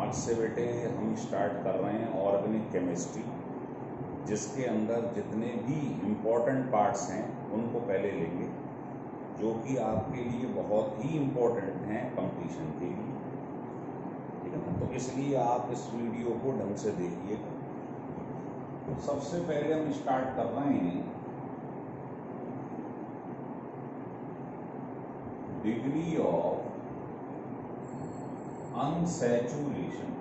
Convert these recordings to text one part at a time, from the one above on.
आज से बेटे हम स्टार्ट कर रहे हैं ऑर्गेनिक केमिस्ट्री, जिसके अंदर जितने भी इम्पोर्टेंट पार्ट्स हैं उनको पहले लेंगे, जो कि आपके लिए बहुत ही इम्पोर्टेंट हैं कंपटीशन के लिए। ठीक है ना, तो इसलिए आप इस वीडियो को ढंग से देखिएगा। तो सबसे पहले हम स्टार्ट कर रहे हैं डिग्री ऑफ अनसैचुरेशन,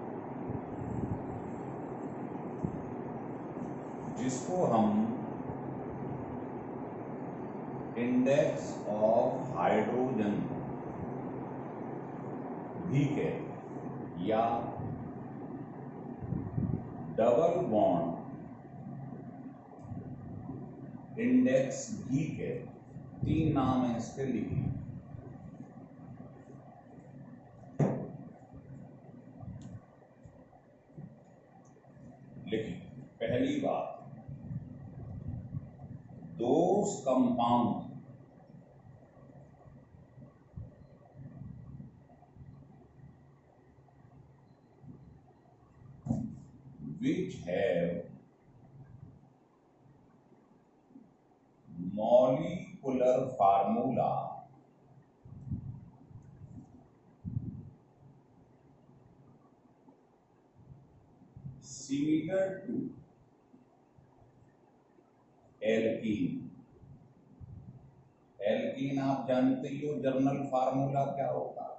जिसको हम इंडेक्स ऑफ हाइड्रोजन भी कहते हैं या डबल बॉन्ड इंडेक्स भी कहते हैं। 3 नाम है इसके, लिखिए। लिखिए, पहली बात, those compounds which have molecular formula similar to alkene. Alkene आप जानते ही हो जर्नल फार्मूला क्या होता है।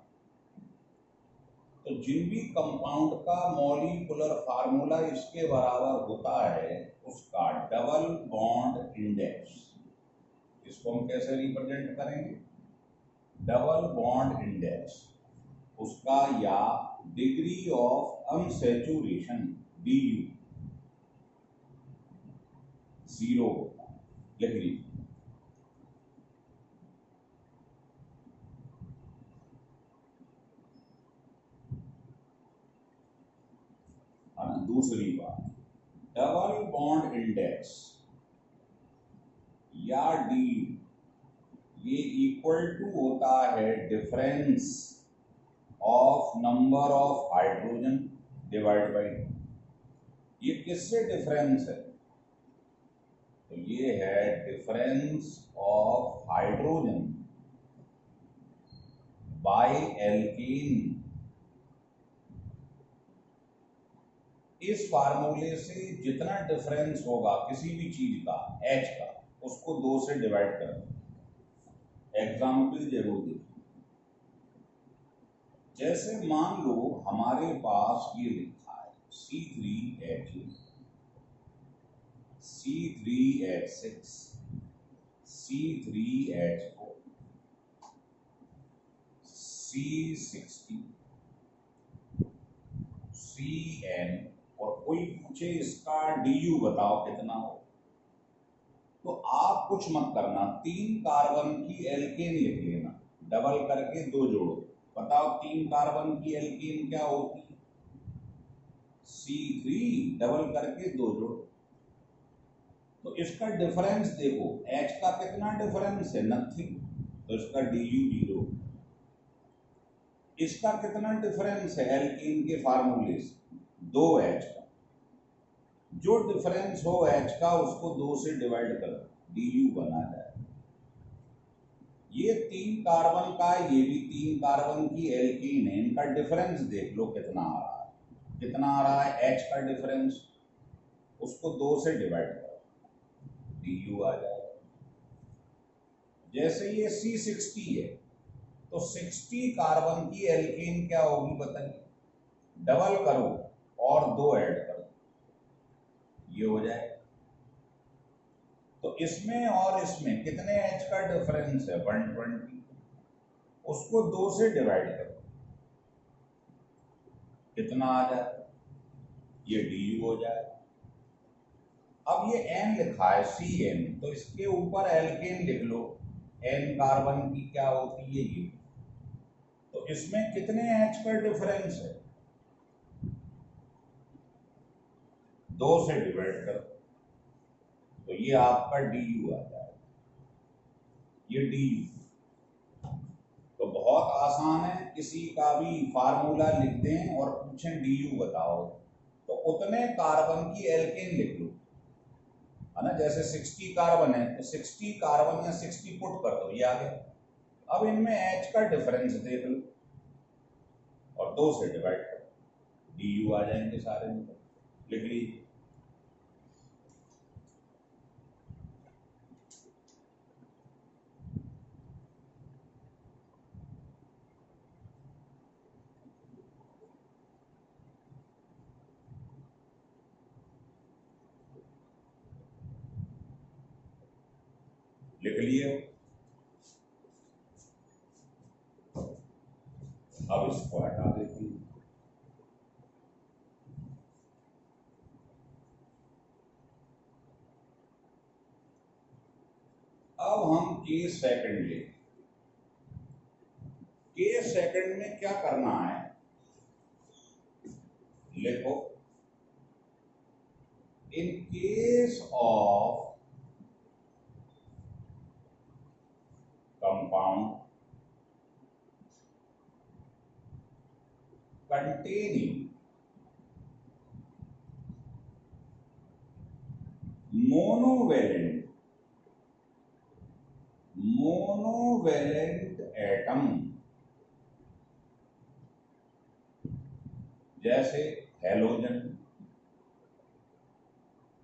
तो जिन भी कंपाउंड का मॉलिक्यूलर फार्मूला इसके बराबर होता है उसका डबल बॉन्ड इंडेक्स, इसको हम कैसे रिप्रेजेंट करेंगे? डबल बॉन्ड इंडेक्स, उसका या डिग्री ऑफ अनसैचुरेशन DU 0 होता है। लिख लीजिए। दूसरी बात, डबल बॉन्ड इंडेक्स या DU ये इक्वल टू होता है difference of number of hydrogen divide by. ये किससे डिफरेंस है? तो ये है difference of hydrogen bye alkene. इस फार्मूले से जितना डिफरेंस होगा किसी भी चीज का H का, उसको 2 से डिवाइड कर दो। एग्जाम्पल जरूर देखिए। जैसे मान लो हमारे पास ये लिखा है C3H, C3H6, C3H4, C60, Cn, और कोई पूछे इसका DU बताओ कितना हो, तो आप कुछ मत करना, 3 कार्बन की एल्केन लिख लेना, डबल करके 2 जोड़ो। बताओ 3 कार्बन की एल्केन क्या होती है? C3 डबल करके 2 जोड़ो। तो इसका डिफरेंस देखो, H का कितना डिफरेंस है? नथिंग, तो इसका DU 0। इसका कितना डिफरेंस है एल्कीन के फार्मूले से? 2H का। जो डिफरेंस हो H का उसको 2 से डिवाइड करो, DU बना जाए। ये 3 कार्बन का, ये भी 3 कार्बन की एल्कीन है, इनका डिफरेंस देख लो कितना आ रहा है। कितना आ रहा है H का डिफरेंस? उसको 2 से डिवाइड करो, DU आ जाएगा। जैसे ये C60 है, तो 60 कार्बन की एल्कीन क्या होगी बताइए? डबल करो और 2 ऐड करो, ये हो जाएगा। तो इसमें और इसमें कितने H का डिफरेंस है? 120। उसको 2 से डिवाइड करो, कितना आ जाएगा? ये DU हो जाएगा। अब ये N लिखा है Cn, तो इसके ऊपर एल्केन लिख लो, N कार्बन की क्या होती है ये। तो इसमें कितने H का डिफरेंस है? 2 से डिवाइड करो, तो ये आपका DU आ जाएगा। ये DU तो बहुत आसान आसान है, किसी का भी फार्मूला लिख दें और पूछें डी यू बताओ तो उतने कार्बन की एल्केन लिख लो, है ना। जैसे 60 कार्बन है तो 60 कार्बन या 60 पुट कर दो, ये आ गया। अब इनमें H का डिफरेंस देख लो और 2 से डिवाइड कर दो, डी यू आ जाएंगे सारे में। लिख लीजिए। लिख लिए। अब इसको हटा देती हूँ। अब हम के सेकंड ले। के सेकंड में क्या करना है, लिखो in case of compound containing monovalent atom, जैसे हेलोजन,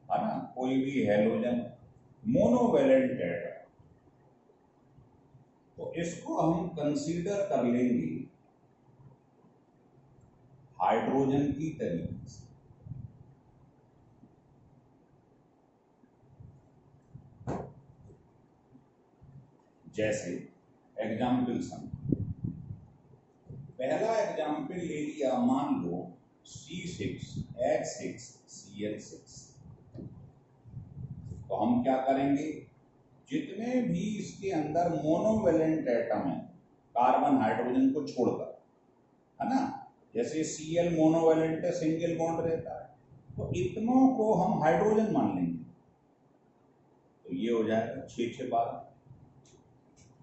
है ना, कोई भी हेलोजन मोनोवेलेंट एटम, तो इसको हम कंसीडर कर लेंगे हाइड्रोजन की तरीके से। जैसे एग्जाम्पल समझो, पहला एग्जाम्पल ले लिया, मान लो C6H6Cl6। तो हम क्या करेंगे, जितने भी इसके अंदर मोनोवेलेंट एटम है कार्बन हाइड्रोजन को छोड़कर, है ना, जैसे Cl मोनोवेलेंट है, सिंगल बॉन्ड रहता है, तो इतनों को हम हाइड्रोजन मान लेंगे। तो ये हो जाएगा 6 6 12।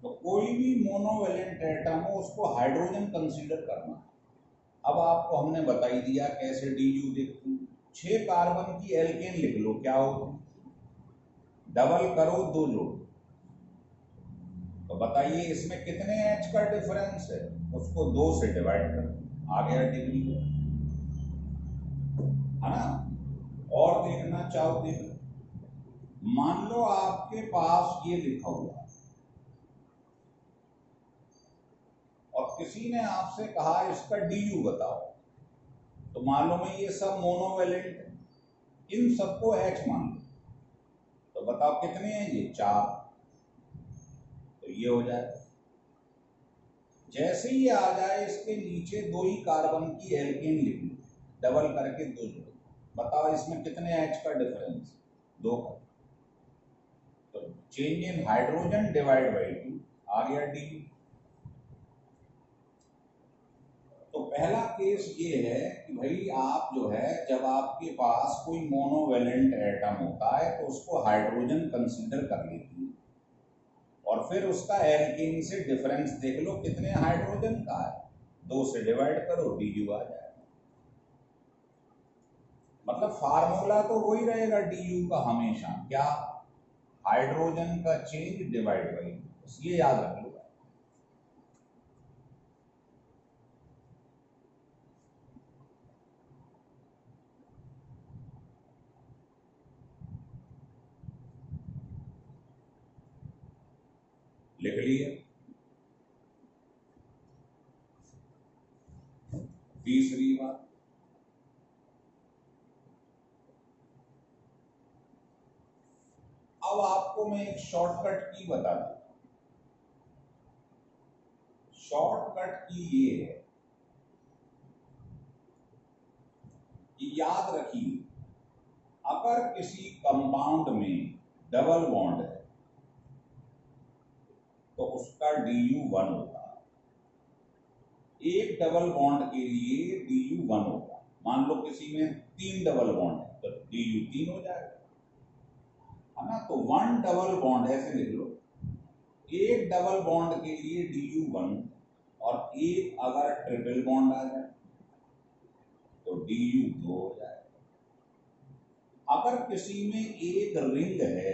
तो कोई भी मोनोवेलेंट एटम हो उसको हाइड्रोजन कंसीडर करना। अब आपको हमने बताई दिया कैसे डी यू देखते हैं। 6 कार्बन की एल्केन लिख लो, क्या हो, डबल करो 2 जोड़ो, तो बताइए इसमें कितने H का डिफरेंस है, उसको 2 से डिवाइड करो, आ गया डिग्री, है ना। और देखना चाहो देख लो, मान लो आपके पास ये लिखा हुआ और किसी ने आपसे कहा इसका डी यू बताओ, तो मालूम है ये सब मोनोवेलेंट है, इन सबको H मान लो, तो बताओ कितने हैं ये, 4। तो ये हो जाए, जैसे ही आ जाए इसके नीचे 2 ही कार्बन की एल्केन लिख लो, डबल करके 2 जोड़ो, बताओ इसमें कितने H का डिफरेंस, 2 का। तो change in hydrogen divide by 2, आ गया डी। तो पहला केस ये है कि भाई आप जो है, जब आपके पास कोई मोनोवेलेंट एटम होता है तो उसको हाइड्रोजन कंसीडर कर लेती है और फिर उसका एल्केन से डिफरेंस देख लो कितने हाइड्रोजन का है, 2 से डिवाइड करो, डी यू आ जाएगा। मतलब फार्मूला तो वही रहेगा डी यू का हमेशा, क्या, हाइड्रोजन का चेंज डिवाइड बाई, ये याद रख लो। लिख लिए। तीसरी बात, अब आपको मैं एक शॉर्टकट की बता दूं। शॉर्टकट की ये है कि याद रखिए, अगर किसी कंपाउंड में डबल बॉन्ड है तो उसका डी यू 1 होगा। एक डबल बॉन्ड के लिए डी यू 1 होगा। मान लो किसी में 3 डबल बॉन्ड है तो डी यू 3 हो जाएगा, है ना। तो 1 डबल बॉन्ड ऐसे लिख लो, एक डबल बॉन्ड के लिए डी यू 1 और एक अगर ट्रिपल बॉन्ड आ जाए तो du 2 हो जाए। अगर किसी में एक रिंग है,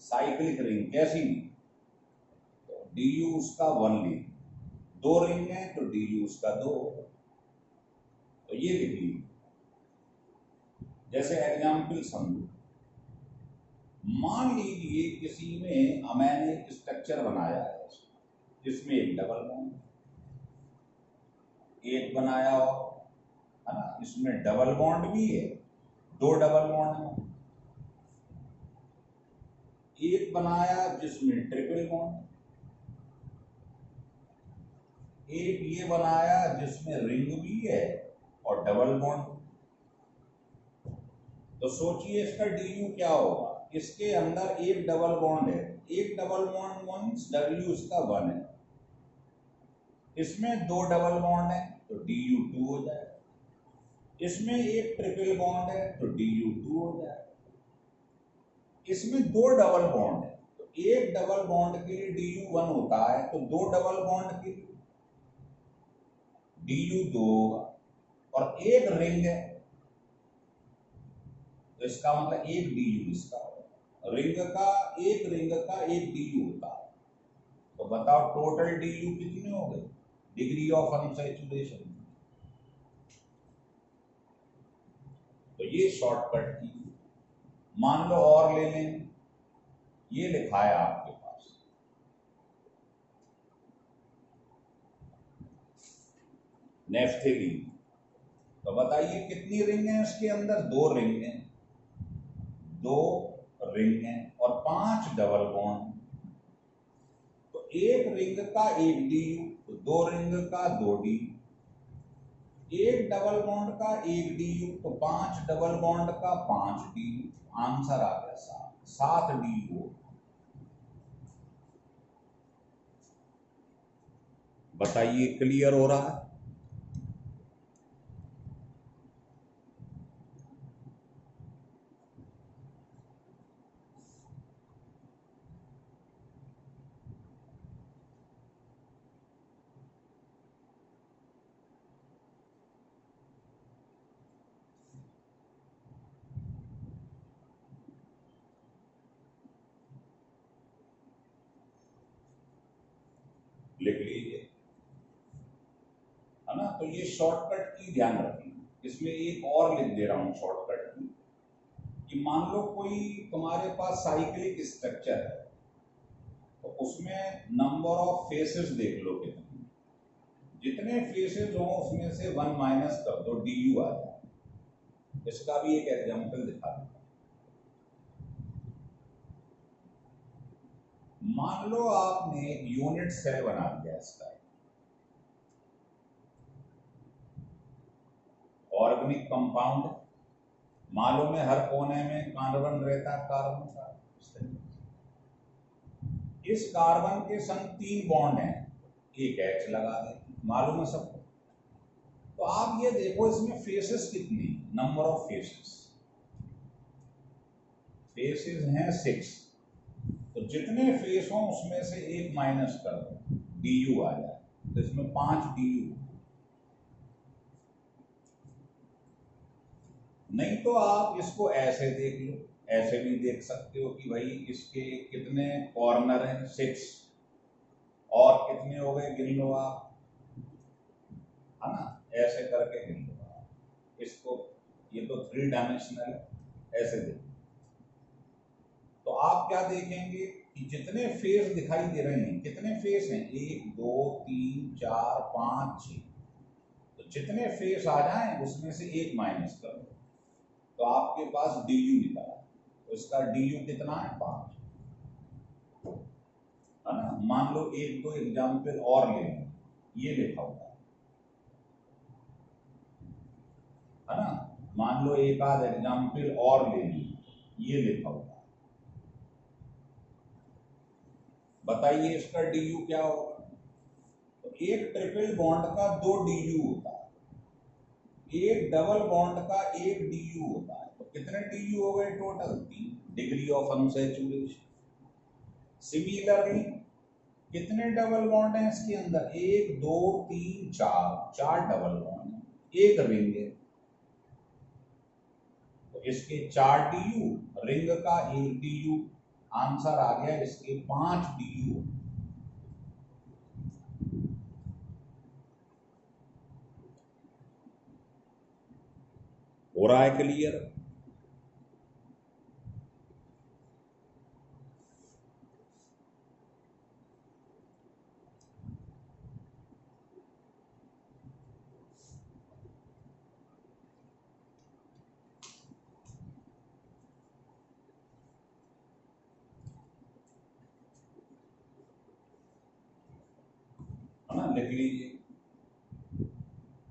साइक्लिक रिंग कैसी भी, तो du उसका 1 ले। 2 रिंग है तो du उसका 2। तो ये लिख लीजिए। जैसे एग्जाम्पल समझो, मान लीजिए किसी में मैंने एक स्ट्रक्चर बनाया है जिसमें एक डबल बॉन्ड, एक बनाया हो, है ना, इसमें डबल बॉन्ड भी है, 2 डबल बॉन्ड है। एक बनाया जिसमें ट्रिपल बॉन्ड, एक ये बनाया जिसमें रिंग भी है और डबल बॉन्ड। तो सोचिए इसका du क्या होगा। इसके अंदर एक डबल बॉन्ड है, एक डबल बॉन्ड मीन्स w इसका 1 है। इसमें 2 डबल बॉन्ड है तो du 2 हो जाए। इसमें एक ट्रिपल बॉन्ड है तो du 2 हो जाए। इसमें 2 डबल बॉन्ड है तो एक डबल बॉन्ड के लिए du 1 होता है, तो 2 डबल बॉन्ड के लिए du 2 होगा। और एक रिंग है तो इसका मतलब एक du इसका होगा। रिंग का एक du होता है। तो बताओ टोटल du कितने हो गए, डिग्री ऑफ अनसैचुरेशन। तो ये शॉर्टकट की। मान लो और ले लें, ये लिखा है आपके पास नेफ्थेलीन। तो बताइए कितनी रिंग है इसके अंदर, 2 रिंग है, 2 रिंग है और 5 डबल बॉन्ड। तो एक रिंग का एक du, तो 2 रिंग का 2 du, एक डबल बॉन्ड का एक du, तो 5 डबल बॉन्ड का 5 du। आंसर आ गया 7 du। बताइए क्लियर हो रहा है। लिख लीजिए, है ना। तो ये शॉर्टकट की ध्यान रखिए। इसमें एक और लिख दे रहा हूं शॉर्टकट की, कि मान लो कोई तुम्हारे पास साइक्लिक स्ट्रक्चर है, तो उसमें नंबर ऑफ फेसेस देख लो कितने, जितने फेसेस हो उसमें से 1 माइनस कर दो, du आ जाए। इसका भी एक एग्जांपल दिखा दूं। मान लो आपने एक यूनिट सेल बना दिया इसका, ऑर्गेनिक कंपाउंड, मालूम है हर कोने में कार्बन रहता है, कार्बन का। इस कार्बन के संग 3 बॉन्ड हैं, एक H लगा दे, मालूम है सबको। तो आप ये देखो इसमें फेसेस कितनी, नंबर ऑफ फेसेस, फेसेस हैं 6। तो जितने फेस हों उसमें से एक माइनस कर दो, du आ जाए। तो इसमें 5 du। नहीं तो आप इसको ऐसे देख लो, ऐसे भी देख सकते हो कि भाई इसके कितने कॉर्नर हैं, 6, और कितने हो गए गिन लो आप, है ना, ऐसे करके गिन लो आप इसको। ये तो 3 डायमेंशनल है, ऐसे देखो। तो आप क्या देखेंगे कि जितने फेस दिखाई दे रहे हैं, कितने फेस हैं, 1 2 3 4 5 6। तो जितने फेस आ जाएं उसमें से एक माइनस कर दो, तो आपके पास du निकला। तो इसका du कितना है, 5, है ना। मान लो 1-2 एग्जाम्पल और ले लें, ये लिखा हुआ है ना। मान लो एक आध एग्जाम्पल और ले ली, ये लिखा हुआ है। बताइए इसका du क्या होगा। तो एक ट्रिपल बॉन्ड का 2 du होता है, एक डबल बॉन्ड का 1 du होता है। तो कितने du हो गए total, 3, degree of unsaturation. Similarly कितने डबल बॉन्ड हैं इसके अंदर? 1 2 3 4, 4 डबल बॉन्ड है, एक रिंग है। तो इसके 4 DU, रिंग का 1 DU, आंसर आ गया इसके 5 DU। हो रहा है क्लियर? है ना, लिख लीजिए।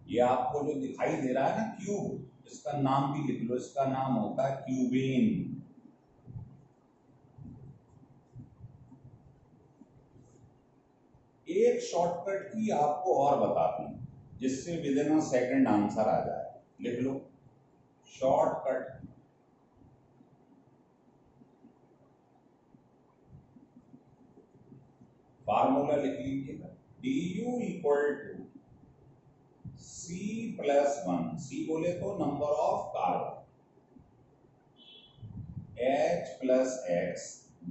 ये आपको जो दिखाई दे रहा है ना क्यूब, इसका नाम भी लिख लो, इसका नाम होता है क्यूबेन। एक शॉर्टकट की आपको और बताती हूं, जिससे with in a second answer आ जाए। लिख लो शॉर्टकट। फार्मूला लिख लीजिएगा, DU equal to C+1, C बोले तो number of carbon, H plus x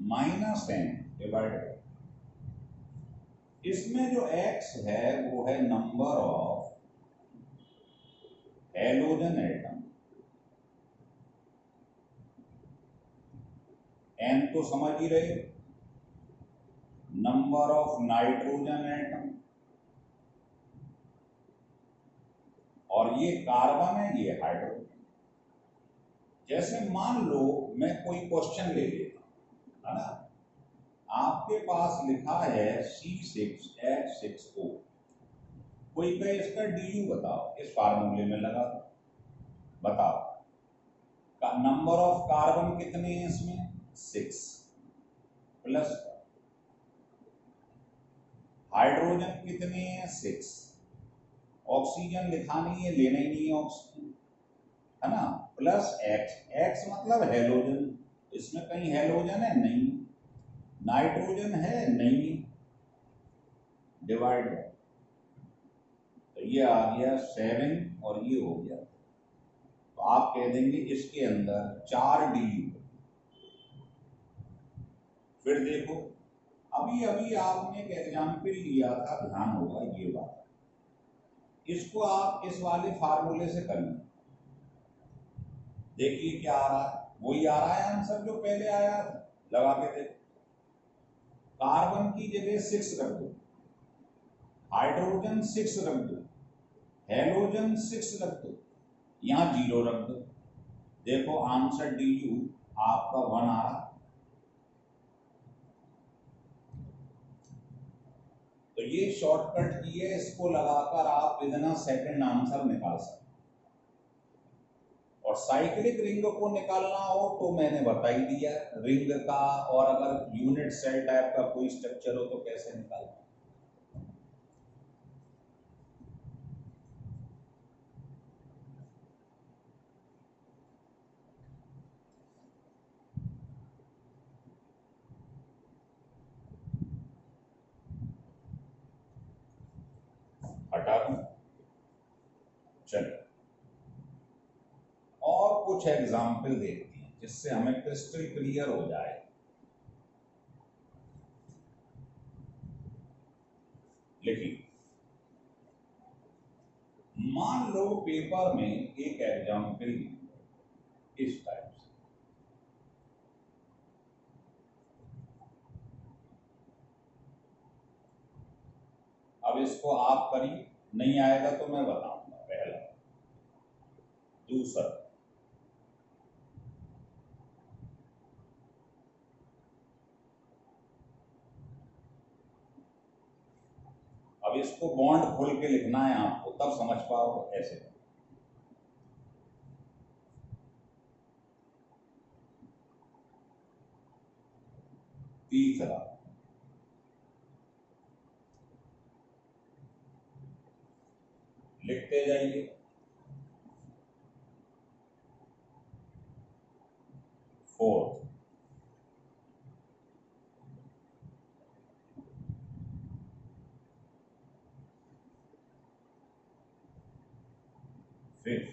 minus n divided. इसमें जो x है वो है number of halogen atom, n तो समझ ही रहे, नंबर ऑफ नाइट्रोजन एटम, और ये कार्बन है, ये हाइड्रोजन। जैसे मान लो मैं कोई क्वेश्चन ले लेता हूं, है ना, आपके पास लिखा है C6H6O, कोई कहे इसका DU बताओ, इस फार्मूले में लगा दो, बताओ नंबर ऑफ कार्बन कितने हैं इसमें? 6 प्लस हाइड्रोजन कितने हैं? 6। ऑक्सीजन लिखा नहीं है, लेना ही नहीं है ऑक्सीजन, है ना, प्लस एक्स, एक्स मतलब हेलोजन, इसमें कहीं हेलोजन है? नहीं। नाइट्रोजन है? नहीं। डिवाइड, तो ये आ गया 7 और ये हो गया, तो आप कह देंगे इसके अंदर 4 DU। फिर देखो, अभी अभी आपने एक एग्जाम्पल लिया था, ध्यान होगा ये बात, इसको आप इस वाले फार्मूले से कर लें, देखिए क्या आ रहा है, वही आ रहा है आंसर जो पहले आया था, लगा के देखो। कार्बन की जगह 6 रख दो, हाइड्रोजन 6 रख दो, हेलोजन 6 रख दो, यहां 0 रख दो, देखो आंसर DU आपका 1 आ रहा। तो ये शॉर्टकट की है, इसको लगाकर आप with in a second answer निकाल सकते। और साइक्लिक रिंग को निकालना हो तो मैंने बता ही दिया रिंग का, और अगर यूनिट सेल टाइप का कोई स्ट्रक्चर हो तो कैसे निकालना। हटा दूं? चलिए और कुछ एग्जाम्पल देखते हैं जिससे हमें क्रिस्टल क्लियर हो जाए। लिखिए, मान लो पेपर में एक एग्जाम्पल इस टाइप से, अब इसको आप करिए, नहीं आएगा तो मैं बताऊंगा। पहला, दूसरा, अब इसको बॉन्ड खोल के लिखना है आपको, तब समझ पाओगे ऐसे। तीसरा, लिखते जाइए। फोर्थ, फिफ्थ,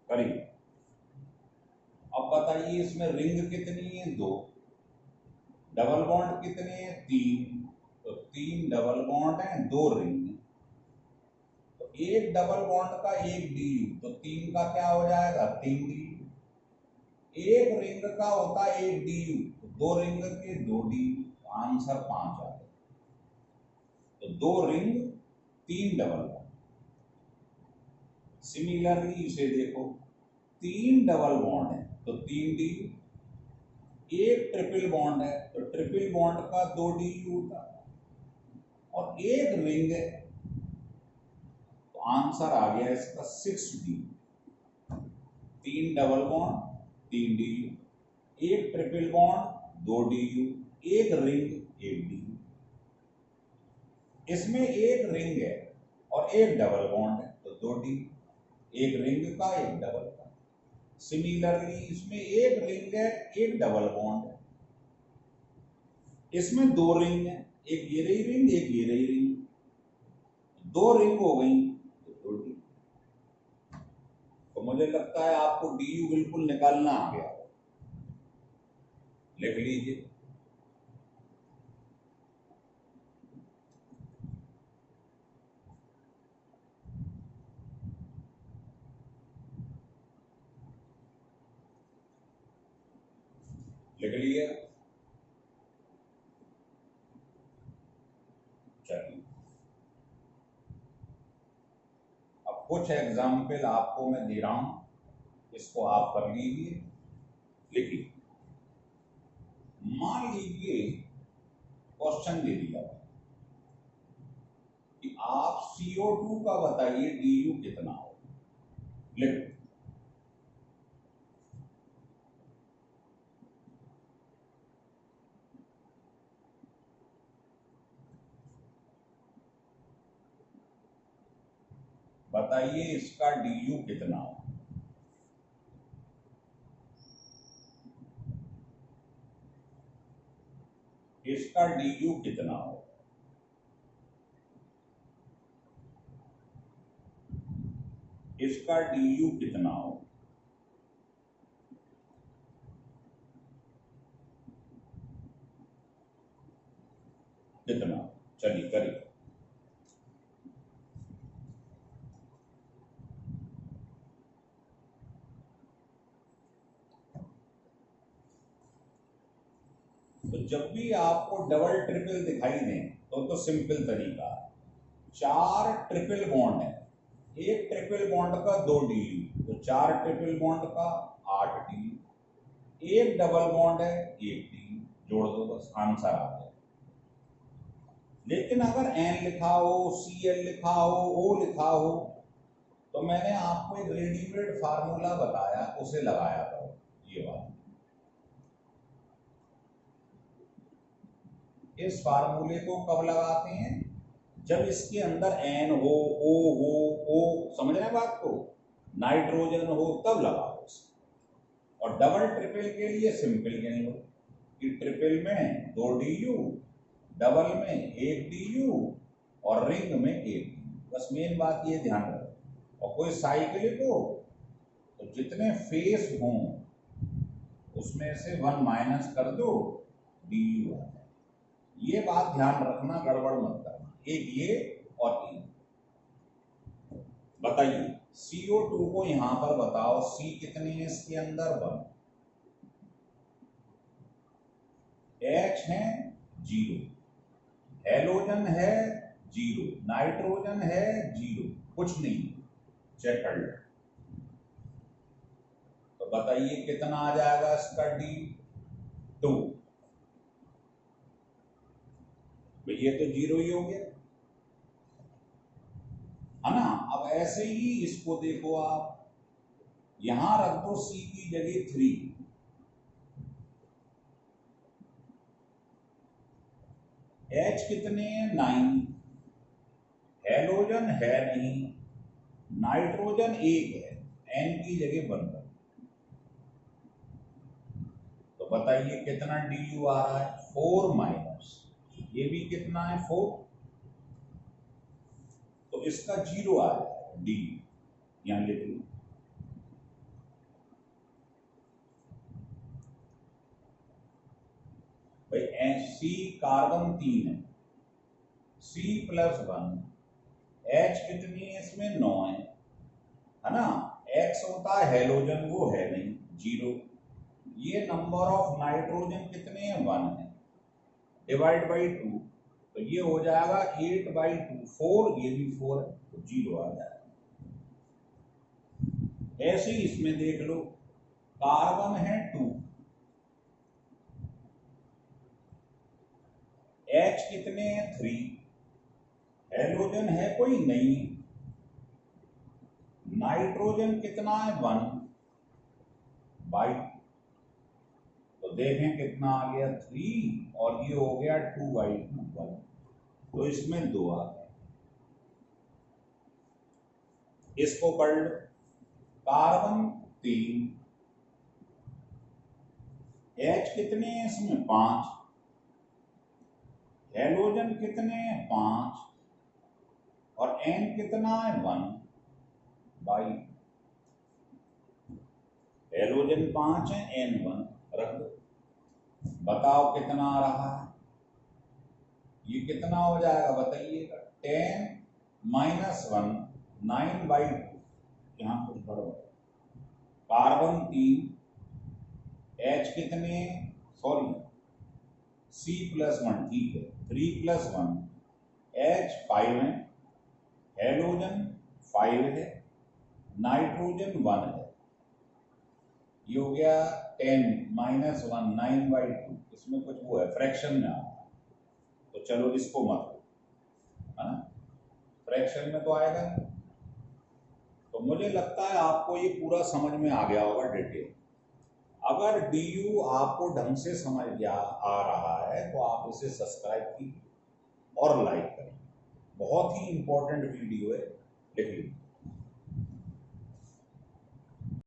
करिए। अब बताइए इसमें रिंग कितनी है? 2। डबल बॉन्ड कितने हैं? 3। तो 3 डबल बॉन्ड हैं, 2 रिंग हैं। तो एक डबल बॉन्ड का 1 DU, तो 3 का क्या हो जाएगा? 3 DU। एक रिंग का होता है 1 DU, तो 2 रिंग के 2 DU, आंसर 5 आ गया। तो 2 रिंग 3 डबल बॉन्ड। सिमिलरली इसे देखो, 3 डबल बॉन्ड है तो 3 DU, एक ट्रिपल बॉन्ड है तो ट्रिपल बॉन्ड का 2 DU होता है, और एक रिंग है तो आंसर आ गया इसका 6 DU। 3 डबल बॉन्ड 3 DU, एक ट्रिपल बॉन्ड 2 DU, एक रिंग 1 DU। इसमें एक रिंग है और एक डबल बॉन्ड है तो 2 DU, एक रिंग का एक डबल का। सिमिलरली इसमें एक रिंग है, एक डबल बॉन्ड है। इसमें 2 रिंग है, एक ये रही रिंग, एक ये रही रिंग, 2 रिंग हो गई तो 2 DU। तो मुझे लगता है आपको DU बिल्कुल निकालना आ गया, लिख लीजिए। लिख लिया? चलिए, अब कुछ एग्जाम्पल आपको मैं दे रहा हूं, इसको आप कर लीजिए। लिखिए। मान लीजिए क्वेश्चन दे दिया कि आप CO2 का बताइए DU कितना हो। लिखो। बताइए इसका DU कितना हो। इसका DU कितना हो। इसका DU कितना हो। कितना? चलिए करिए। तो जब भी आपको डबल ट्रिपल दिखाई दें तो सिंपल तरीका है, 4 ट्रिपल बॉन्ड है, एक ट्रिपल बॉन्ड का 2 DU, तो 4 ट्रिपल बॉन्ड का 8 DU, एक डबल बॉन्ड है 1 DU, जोड़ दो बस, आंसर आ गया। लेकिन अगर N लिखा हो, Cl लिखा हो, O लिखा हो, तो मैंने आपको एक रेडीमेड फार्मूला बताया, उसे लगाया था। ये बात, इस फार्मूले को कब लगाते हैं? जब इसके अंदर N हो, O हो, O, समझ रहे हैं बात को, नाइट्रोजन हो, तब लगाओ इसे। और डबल ट्रिपल के लिए सिंपल गिन लो कि ट्रिपल में 2 DU, डबल में 1 DU और रिंग में 1 DU। बस मेन बात ये ध्यान रखो। और कोई साइक्लिक हो तो जितने फेस हों उसमें से 1 माइनस कर दो, DU आ जाए। ये बात ध्यान रखना, गड़बड़ मत करना। एक ये और ये। बताइए CO2 को यहां पर बताओ, C कितनी है इसके अंदर? 1। H है 0, हेलोजन है 0, नाइट्रोजन है 0, कुछ नहीं, चेक कर लो। तो बताइए कितना आ जाएगा इसका D2? ये तो 0 ही हो गया, है ना। अब ऐसे ही इसको देखो, आप यहां रख दो C की जगह 3, H कितने हैं? 9, हेलोजन है नहीं, नाइट्रोजन 1 है, N की जगह 1 रख। तो बताइए कितना DU आ रहा है? 4 माइनस ये भी कितना है? 4, तो इसका 0 आ जाएगा DU, यहां लिख लो। कार्बन 3 है, C+1, H कितनी है इसमें 9 है ना। X होता है हेलोजन, वो है नहीं, 0। ये नंबर ऑफ नाइट्रोजन कितने हैं 1 है, डिवाइड बाई 2, तो ये हो जाएगा 8/2, 4, ये भी 4 है तो 0 आ जाएगा। ऐसे ही इसमें देख लो, कार्बन है 2, H कितने हैं 3, हेलोजन है कोई नहीं, नाइट्रोजन कितना है 1/2, तो देखें कितना आ गया 3 और ये हो गया 2/2, 1, तो इसमें 2 आ गए। इसको पढ़ लो, कार्बन 3, H कितने हैं इसमें 5, हेलोजन कितने हैं 5 और N कितना है 1/2, हेलोजन 5 है, N 1, रख दो, बताओ कितना आ रहा है, ये कितना हो जाएगा बताइएगा, 10 - 1, 9/2, यहाँ कुछ बढ़ो, कार्बन 3, H कितने, सॉरी C+1, ठीक है, 3+1, H 5 है, हेलोजन 5 है, नाइट्रोजन 1 है, ये हो गया 10 - 1, 9/2, इसमें कुछ वो है फ्रैक्शन में आ रहा है, तो चलो इसको मत लो, है ना, फ्रैक्शन में तो आएगा नहीं। तो मुझे लगता है आपको ये पूरा समझ में आ गया होगा डिटेल। अगर DU आपको ढंग से समझ आ रहा है तो आप इसे सब्सक्राइब कीजिए और लाइक करें, बहुत ही इंपॉर्टेंट वीडियो है, लिख लीजिए।